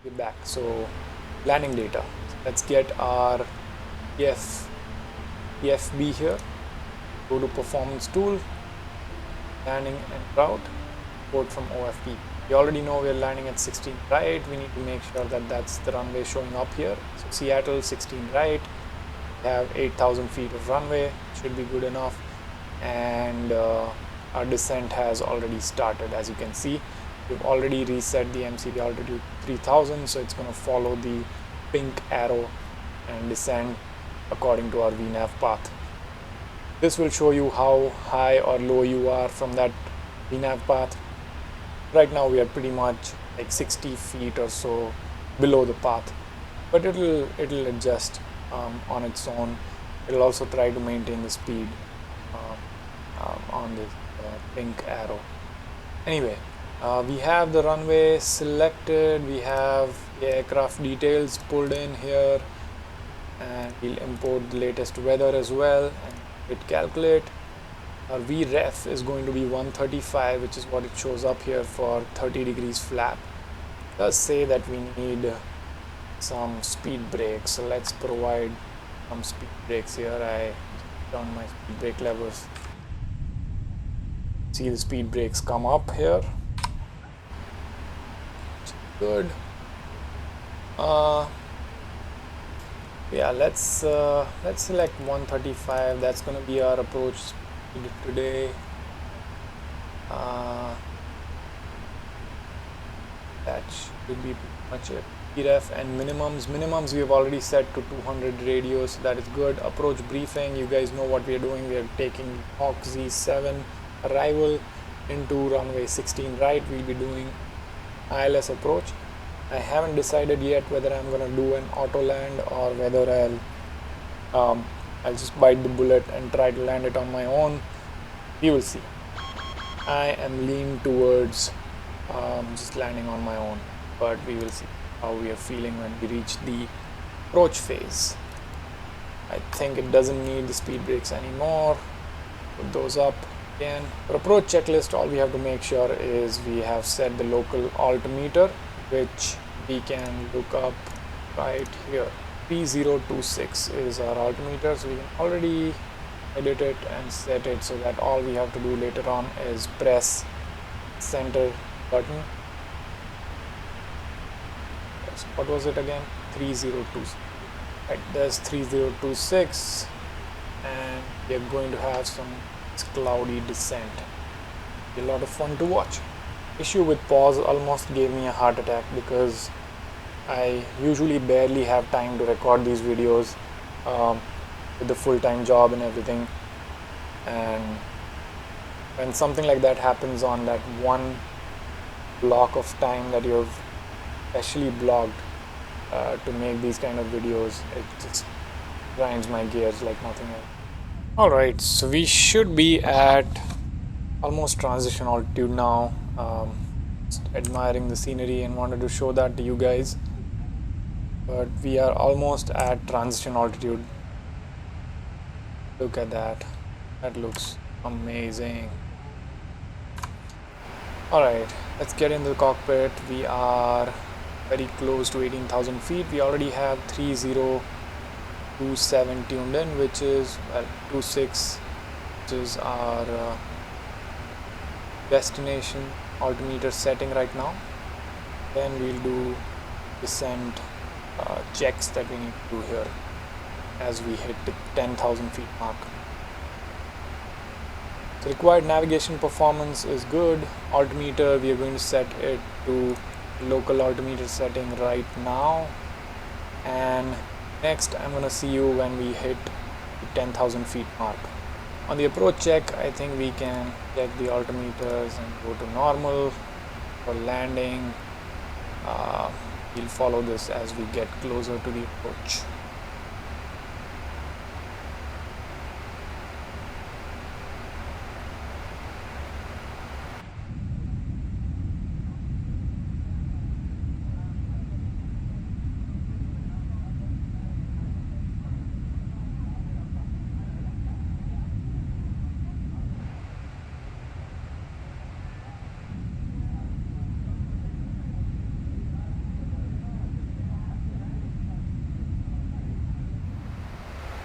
we're back. So landing data. Let's get our EFB here. Go to performance tool, landing and route, port from OFP. We already know we're landing at 16 right. We need to make sure that that's the runway showing up here. So Seattle 16 right. We have 8,000 feet of runway, should be good enough. And our descent has already started. As you can see, we've already reset the MCV altitude 3000, so it's going to follow the pink arrow and descend according to our VNAV path. This will show you how high or low you are from that VNAV path. Right now we are pretty much like 60 feet or so below the path, but it'll adjust on its own. It'll also try to maintain the speed on this pink arrow. Anyway, we have the runway selected, we have the aircraft details pulled in here, and we'll import the latest weather as well and hit calculate. Our VREF is going to be 135, which is what it shows up here for 30 degrees flap. It does say that we need some speed brakes, so let's provide some speed brakes here. I turn my speed brake levers. See the speed brakes come up here. Good. Yeah, let's select 135. That's going to be our approach speed today. That should be pretty much it. PREF and minimums we have already set to 200 radios, so that is good. Approach briefing, you guys know what we are doing. We are taking Hawk Z7 arrival into runway 16 right. We'll be doing ILS approach. I haven't decided yet whether I'm gonna do an auto land or whether I'll just bite the bullet and try to land it on my own. We will see. I am leaning towards just landing on my own, but we will see how we are feeling when we reach the approach phase. I think it doesn't need the speed brakes anymore. Put those up again. For approach checklist, all we have to make sure is we have set the local altimeter, which we can look up right here. 3026 is our altimeter, so we can already edit it and set it so that all we have to do later on is press center button. Yes, what was it again? 3026. Right, there's 3026, and we are going to have some cloudy descent. Be a lot of fun to watch. Issue with pause almost gave me a heart attack because I usually barely have time to record these videos with the full-time job and everything, and when something like that happens on that one block of time that you've specially blocked to make these kind of videos, it just grinds my gears like nothing else. Alright, so we should be at almost transition altitude now. Just admiring the scenery and wanted to show that to you guys, but we are almost at transition altitude. Look at that, that looks amazing. Alright, let's get into the cockpit. We are very close to 18,000 feet. We already have 3027 tuned in, which is 26, which is our destination altimeter setting right now. Then we'll do descent checks that we need to do here as we hit the 10,000 feet mark. The required navigation performance is good. Altimeter, we are going to set it to local altimeter setting right now, and next I'm going to see you when we hit the 10,000 feet mark. On the approach check, I think we can check the altimeters and go to normal. For landing, we'll follow this as we get closer to the approach.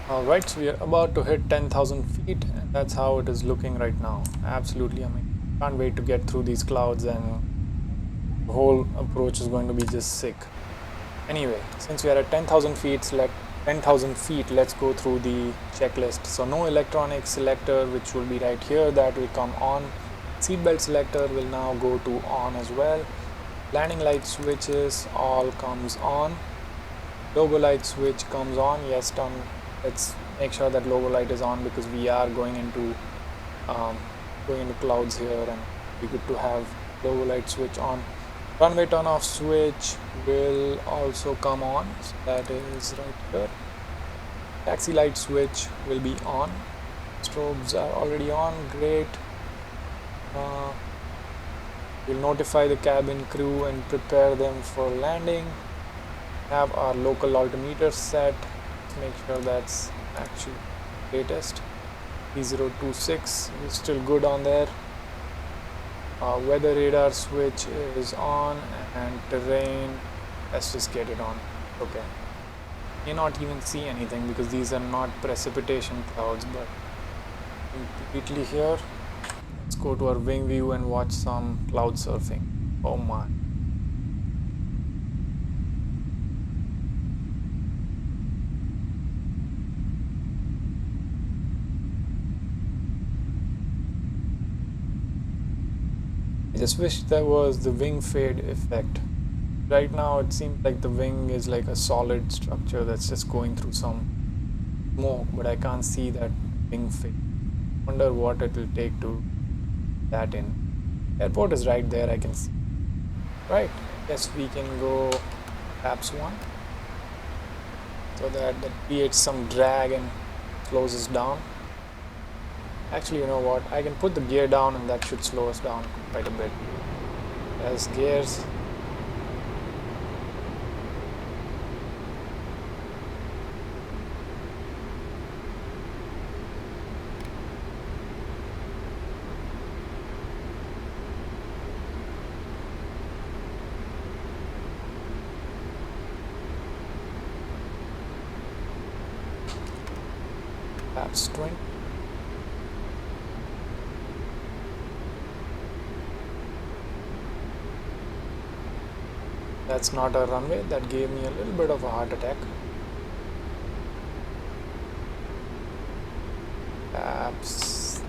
Alright, so we are about to hit 10,000 feet, and that's how it is looking right now. Absolutely amazing. Can't wait to get through these clouds, and the whole approach is going to be just sick. Anyway, since we are at 10,000 feet, let's go through the checklist. So no electronic selector, which will be right here, that will come on. Seatbelt selector will now go to on as well. Landing light switches all comes on. Logo light switch comes on. Yes, done. Let's make sure that logo light is on because we are going into clouds here, and we good to have logo light switch on. Runway turn off switch will also come on, so that is right here. Taxi light switch will be on. Strobes are already on. Great. We'll notify the cabin crew and prepare them for landing. Have our local altimeter set. Let's make sure that's actually latest. 3026 is still good on there. Weather radar switch is on, and terrain, let's just get it on. Okay. May not even see anything because these are not precipitation clouds, but completely here. Let's go to our wing view and watch some cloud surfing. Oh my. I just wish there was the wing fade effect. Right now it seems like the wing is like a solid structure that's just going through some smoke, but I can't see that wing fade. Wonder what it will take to that in. Airport is right there, I can see. Right, yes, we can go flaps 1 so that creates some drag and slows us down. Actually, you know what, I can put the gear down and that should slow us down quite a bit. As gears, flaps 20. That's not a runway. That gave me a little bit of a heart attack. Flaps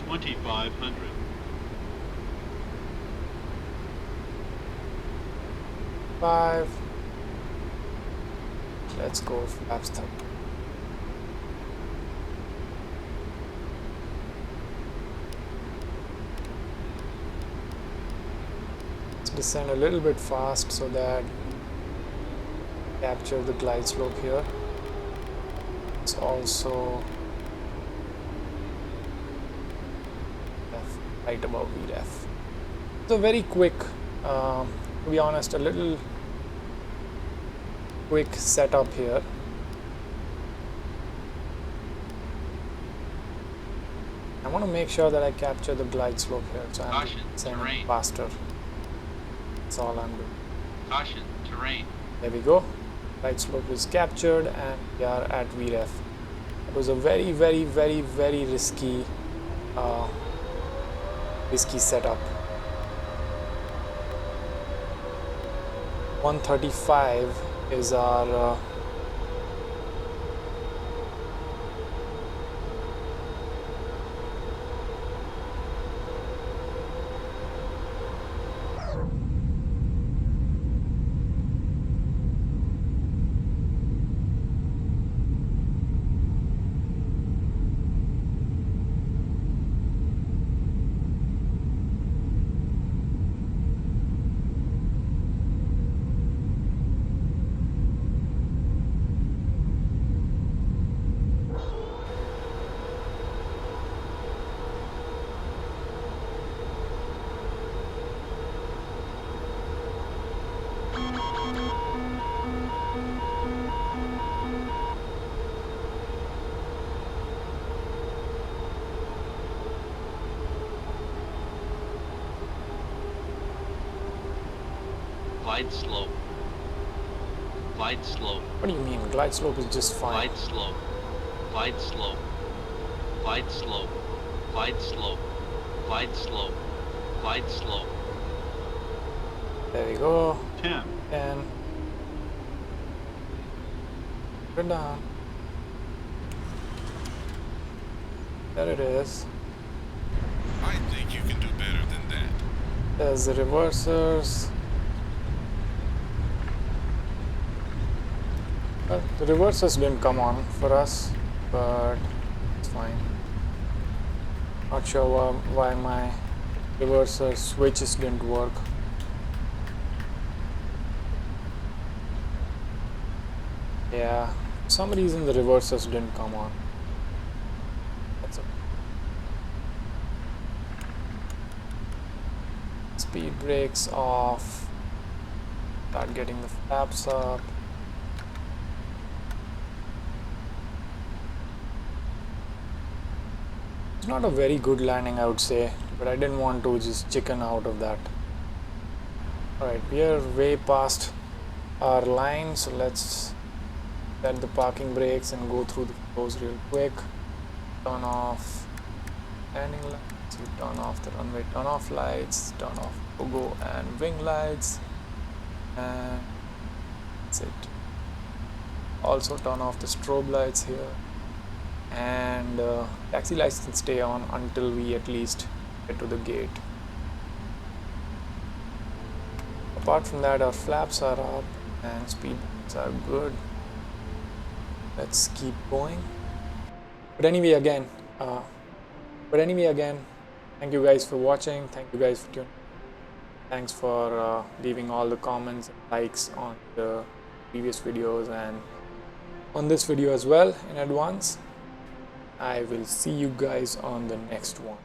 2500. 5. Let's go flaps 30. Descend a little bit fast so that capture the glide slope here. It's also right above VRAM. So very quick, to be honest, a little quick setup here. I want to make sure that I capture the glide slope here, so I'm descending faster. That's all I'm doing. Caution, terrain. There we go. Glide slope is captured and we are at VRAM. It was a very risky setup. 135 is our Glide slope. Glide slope. What do you mean? Glide slope is just fine. Glide slope. Glide slope. Glide slope. Glide slope. Glide slope. Glide slope. There we go. 10. 10. We're done. There it is. I think you can do better than that. There's the reversers. Well, the reversers didn't come on for us, but it's fine. Not sure why my reverser switches didn't work. Yeah, for some reason the reversers didn't come on. That's okay. Speed brakes off. Start getting the flaps up. It's not a very good landing, I would say, but I didn't want to just chicken out of that. Alright, we are way past our line, so let's set the parking brakes and go through the flows real quick. Turn off landing lights, we turn off the runway turn off lights, turn off logo and wing lights, and that's it. Also turn off the strobe lights here, and taxi lights can stay on until we at least get to the gate. Apart from that, our flaps are up and speed bumps are good. Let's keep going. But anyway, again, thank you guys for watching. Thank you guys for tuning. Thanks for leaving all the comments and likes on the previous videos and on this video as well in advance. I will see you guys on the next one.